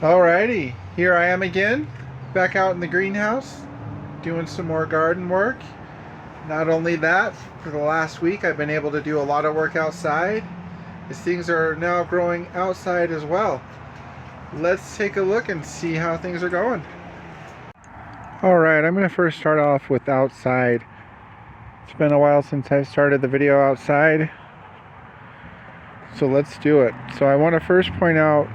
Alrighty, here I am again, back out in the greenhouse, doing some more garden work. Not only that, for the last week I've been able to do a lot of work outside, as things are now growing outside as well. Let's take a look and see how things are going. Alright, I'm going to first start off with outside. It's been a while since I've started the video outside, so let's do it. So I want to first point out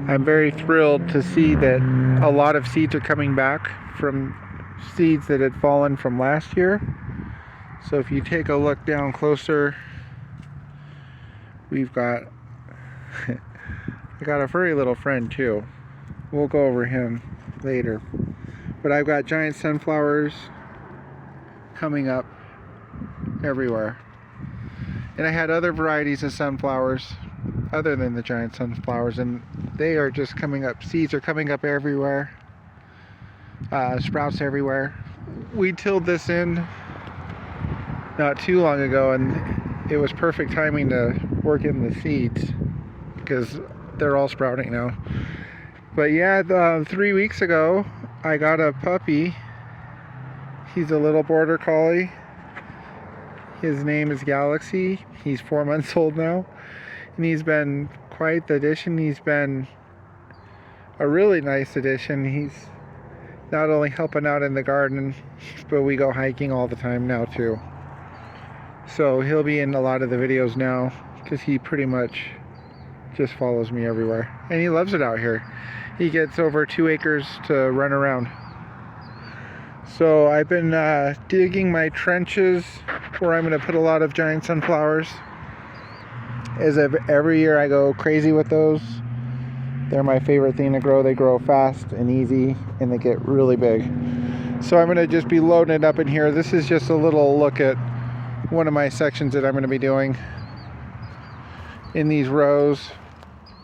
I'm very thrilled to see that a lot of seeds are coming back from seeds that had fallen from last year. So if you take a look down closer, we've got I got a furry little friend too. We'll go over him later. But I've got giant sunflowers coming up everywhere. And I had other varieties of sunflowers other than the giant sunflowers, and they are just coming up. Seeds are coming up everywhere, sprouts everywhere. We tilled this in not too long ago, and it was perfect timing to work in the seeds because they're all sprouting now. But yeah, 3 weeks ago I got a puppy. He's a little border collie. His name is Galaxy. He's 4 months old now, and he's been quite the addition. He's been a really nice addition. He's not only helping out in the garden, but we go hiking all the time now too. So he'll be in a lot of the videos now because he pretty much just follows me everywhere. And he loves it out here. He gets over 2 acres to run around. So I've been digging my trenches where I'm going to put a lot of giant sunflowers. As of every year I go crazy with those. They're my favorite thing to grow. They grow fast and easy and they get really big. So I'm going to just be loading it up in here. This is just a little look at one of my sections that I'm going to be doing. In these rows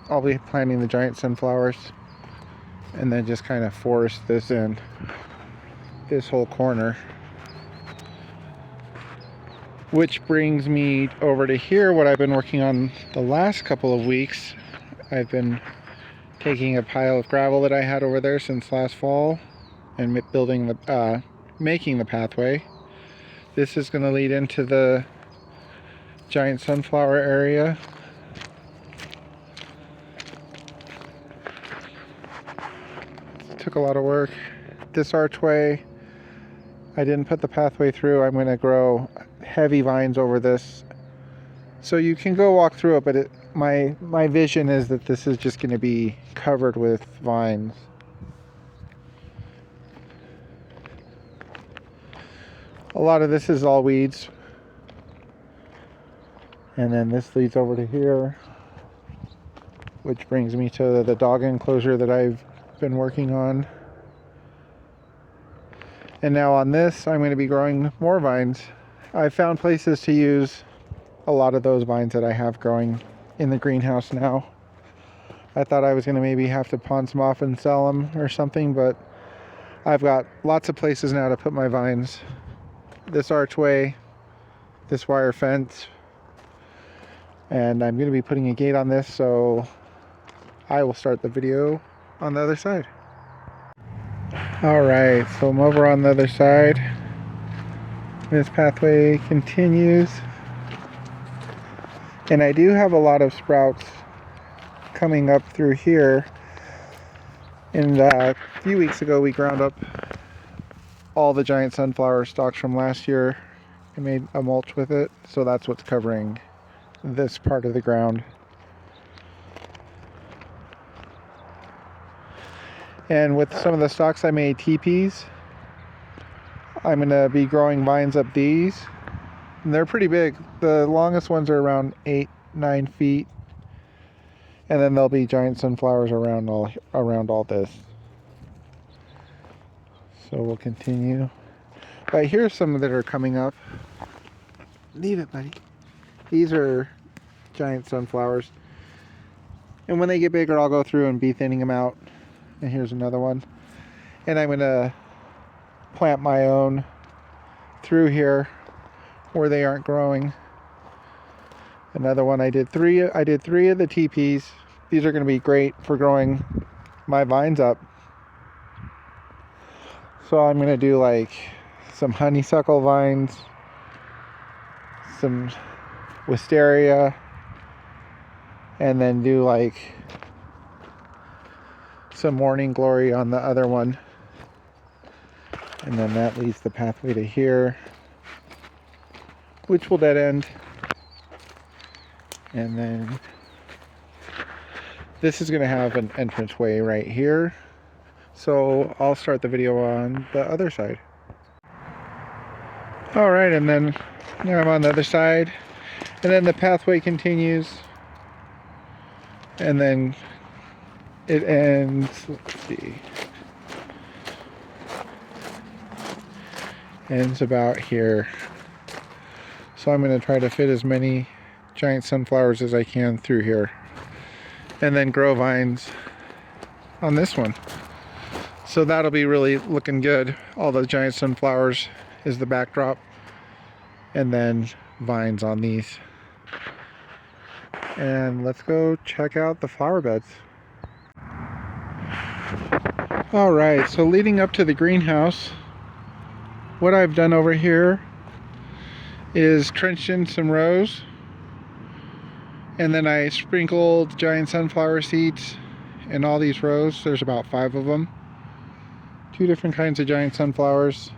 I'll be planting the giant sunflowers and then just kind of forest this in, this whole corner. Which brings me over to here, what I've been working on the last couple of weeks. I've been taking a pile of gravel that I had over there since last fall and making the pathway. This is going to lead into the giant sunflower area. It took a lot of work. This archway, I didn't put the pathway through. I'm going to grow heavy vines over this. So you can go walk through it, but my vision is that this is just going to be covered with vines. A lot of this is all weeds. And then this leads over to here, which brings me to the dog enclosure that I've been working on. And now on this, I'm going to be growing more vines. I've found places to use a lot of those vines that I have growing in the greenhouse now. I thought I was going to maybe have to pawn some off and sell them or something, but I've got lots of places now to put my vines. This archway, this wire fence, and I'm going to be putting a gate on this, so I will start the video on the other side. Alright, so I'm over on the other side. This pathway continues. And I do have a lot of sprouts coming up through here. And a few weeks ago we ground up all the giant sunflower stalks from last year and made a mulch with it. So that's what's covering this part of the ground. And with some of the stalks I made teepees. I'm going to be growing vines up these. And they're pretty big. The longest ones are around 8-9 feet. And then there'll be giant sunflowers around all this. So we'll continue. But here's some that are coming up. Leave it, buddy. These are giant sunflowers. And when they get bigger, I'll go through and be thinning them out. And here's another one. And I'm going to plant my own through here where they aren't growing. Another one, I did three of the teepees. these are going to be great for growing my vines up. So I'm going to do like some honeysuckle vines, some wisteria, and then do like some morning glory on the other one. And then that leads the pathway to here, which will dead end. And then this is going to have an entranceway right here. So I'll start the video on the other side. Alright, and then now I'm on the other side. And then the pathway continues. And then it ends, let's see, ends about here. So I'm going to try to fit as many giant sunflowers as I can through here. And then grow vines on this one. So that'll be really looking good. All the giant sunflowers is the backdrop. And then vines on these. And let's go check out the flower beds. Alright, so leading up to the greenhouse, what I've done over here is trenched in some rows. And then I sprinkled giant sunflower seeds in all these rows. There's about 5 of them. 2 different kinds of giant sunflowers.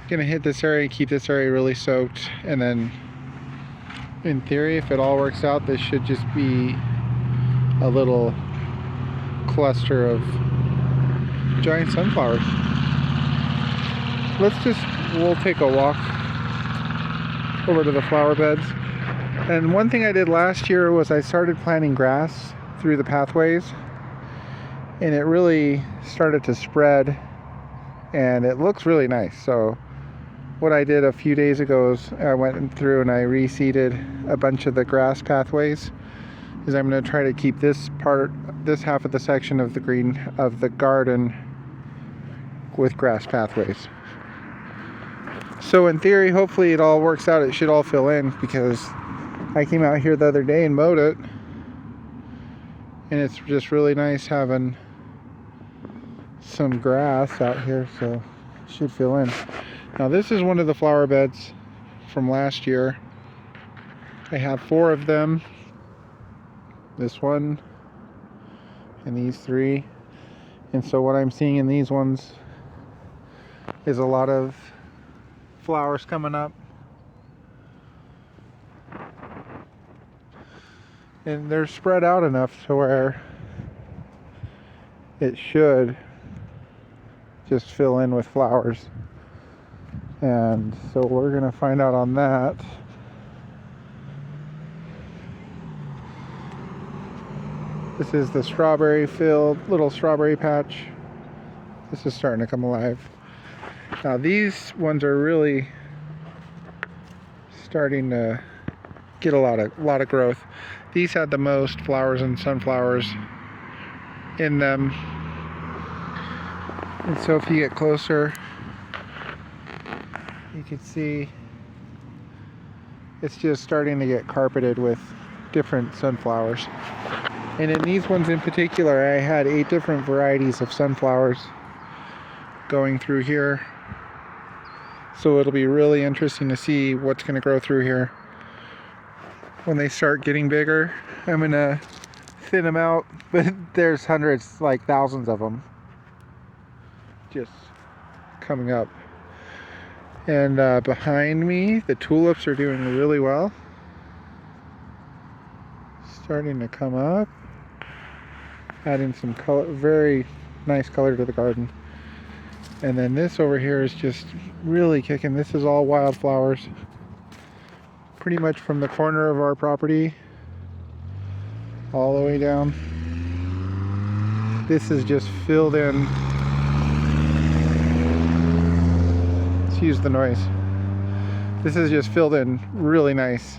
Gonna hit this area, keep this area really soaked, and then in theory, if it all works out, this should just be a little cluster of giant sunflowers. We'll take a walk over to the flower beds. And one thing I did last year was I started planting grass through the pathways, and it really started to spread, and it looks really nice. So what I did a few days ago is I went through and I reseeded a bunch of the grass pathways. Is I'm going to try to keep this half of the section of the garden with grass pathways. So in theory, hopefully it all works out. It should all fill in, because I came out here the other day and mowed it, and it's just really nice having some grass out here, so it should fill in. Now this is one of the flower beds from last year. I have 4 of them. This one and these 3. And so what I'm seeing in these ones is a lot of flowers coming up. And they're spread out enough to where it should just fill in with flowers. And so we're going to find out on that. This is the strawberry field, little strawberry patch. This is starting to come alive. Now these ones are really starting to get a lot of growth. These had the most flowers and sunflowers in them. And so if you get closer, you can see it's just starting to get carpeted with different sunflowers. And in these ones in particular, I had 8 different varieties of sunflowers going through here. So it'll be really interesting to see what's going to grow through here. When they start getting bigger, I'm going to thin them out, but there's hundreds, like thousands of them just coming up. And behind me, the tulips are doing really well. Starting to come up. Adding some color, very nice color to the garden. And then this over here is just really kicking. This is all wildflowers. Pretty much from the corner of our property all the way down. This is just filled in. Excuse the noise. This is just filled in really nice.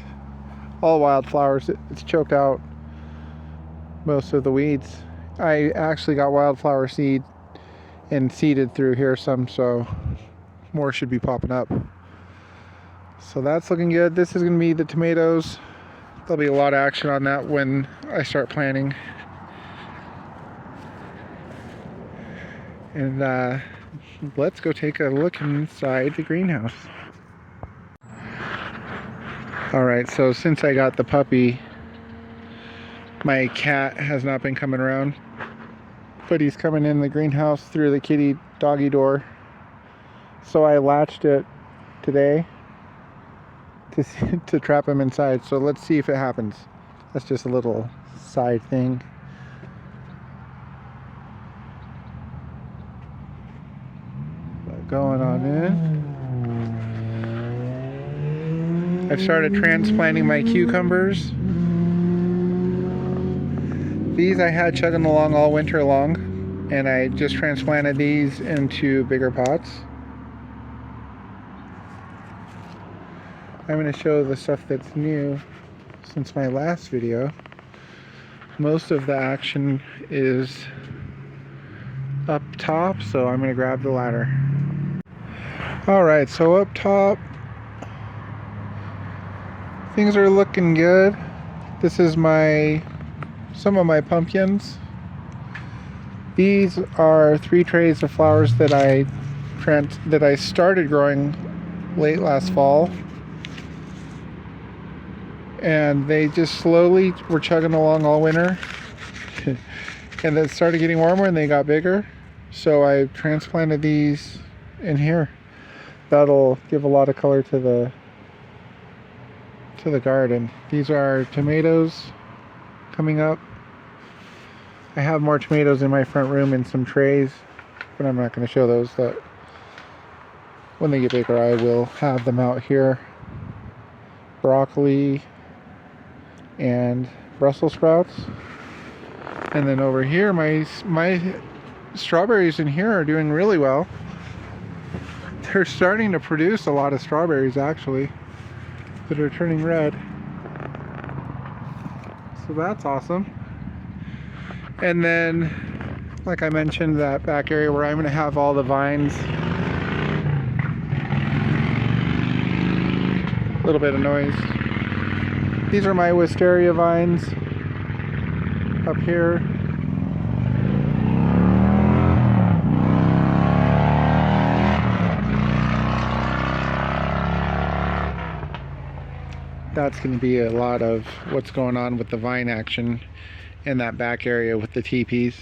All wildflowers. It's choked out most of the weeds. I actually got wildflower seed and seeded through here some, so more should be popping up. So that's looking good. This is going to be the tomatoes. there'll be a lot of action on that when I start planting. And let's go take a look inside the greenhouse. Alright, so since I got the puppy, my cat has not been coming around, but he's coming in the greenhouse through the kitty doggy door. So I latched it today to trap him inside. So let's see if it happens. That's just a little side thing. Going on in. I've started transplanting my cucumbers. These I had chugging along all winter long, and I just transplanted these into bigger pots. I'm going to show the stuff that's new since my last video. Most of the action is up top, so I'm going to grab the ladder. Alright, so up top, things are looking good. This is some of my pumpkins. These are 3 trays of flowers that I started growing late last fall. And they just slowly were chugging along all winter. And then started getting warmer and they got bigger. So I transplanted these in here. That'll give a lot of color to the garden. These are tomatoes coming up. I have more tomatoes in my front room in some trays, but I'm not going to show those. That when they get bigger, I will have them out here. Broccoli and Brussels sprouts. And then over here, my strawberries in here are doing really well. They're starting to produce a lot of strawberries actually that are turning red. So that's awesome. And then, like I mentioned, that back area where I'm going to have all the vines. A little bit of noise. These are my wisteria vines up here. That's going to be a lot of what's going on with the vine action in that back area with the teepees.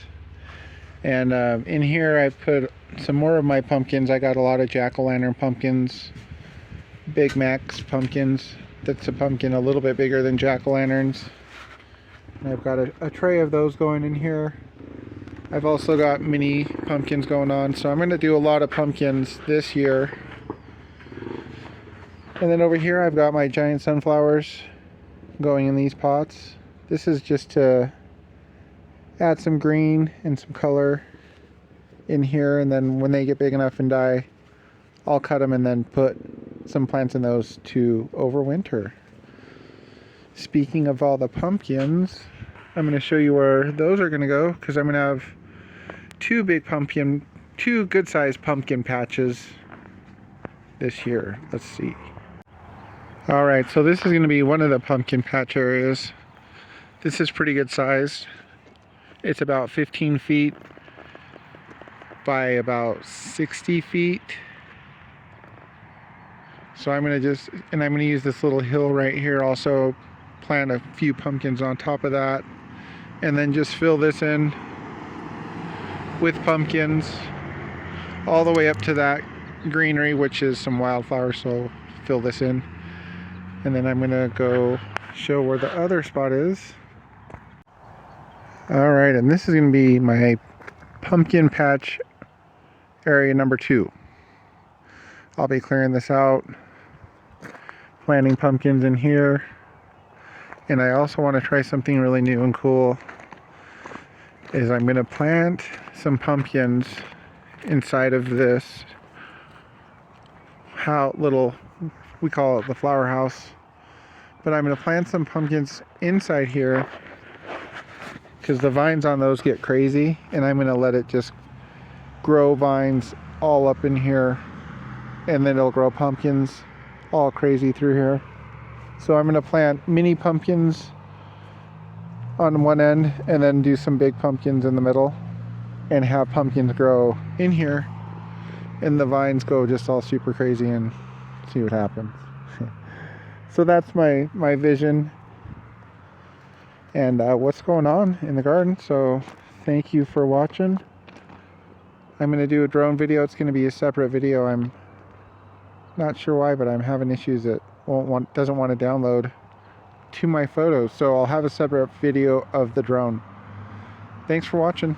And in here I put some more of my pumpkins. I got a lot of jack-o'-lantern pumpkins, Big Macs pumpkins. That's a pumpkin a little bit bigger than jack-o'-lanterns. And I've got a tray of those going in here. I've also got mini pumpkins going on, so I'm going to do a lot of pumpkins this year. And then over here I've got my giant sunflowers going in these pots. This is just to add some green and some color in here, and then when they get big enough and die, I'll cut them and then put some plants in those to overwinter. Speaking of all the pumpkins, I'm going to show you where those are going to go, because I'm going to have two good sized pumpkin patches this year. Let's see. Alright, so this is going to be one of the pumpkin patch areas. This is pretty good sized. It's about 15 feet by about 60 feet. So I'm going to use this little hill right here, also plant a few pumpkins on top of that, and then just fill this in with pumpkins all the way up to that greenery, which is some wildflowers. So fill this in, and then I'm going to go show where the other spot is. Alright, and this is going to be my pumpkin patch area number 2. I'll be clearing this out, planting pumpkins in here, and I also want to try something really new and cool. Is I'm going to plant some pumpkins inside of this we call it the flower house, but I'm going to plant some pumpkins inside here because the vines on those get crazy, and I'm going to let it just grow vines all up in here, and then it'll grow pumpkins all crazy through here. So I'm going to plant mini pumpkins on one end and then do some big pumpkins in the middle and have pumpkins grow in here and the vines go just all super crazy and see what happens. So that's my vision and what's going on in the garden. So thank you for watching. I'm going to do a drone video. It's going to be a separate video. I'm not sure why, but I'm having issues that doesn't want to download to my photos. So I'll have a separate video of the drone. Thanks for watching.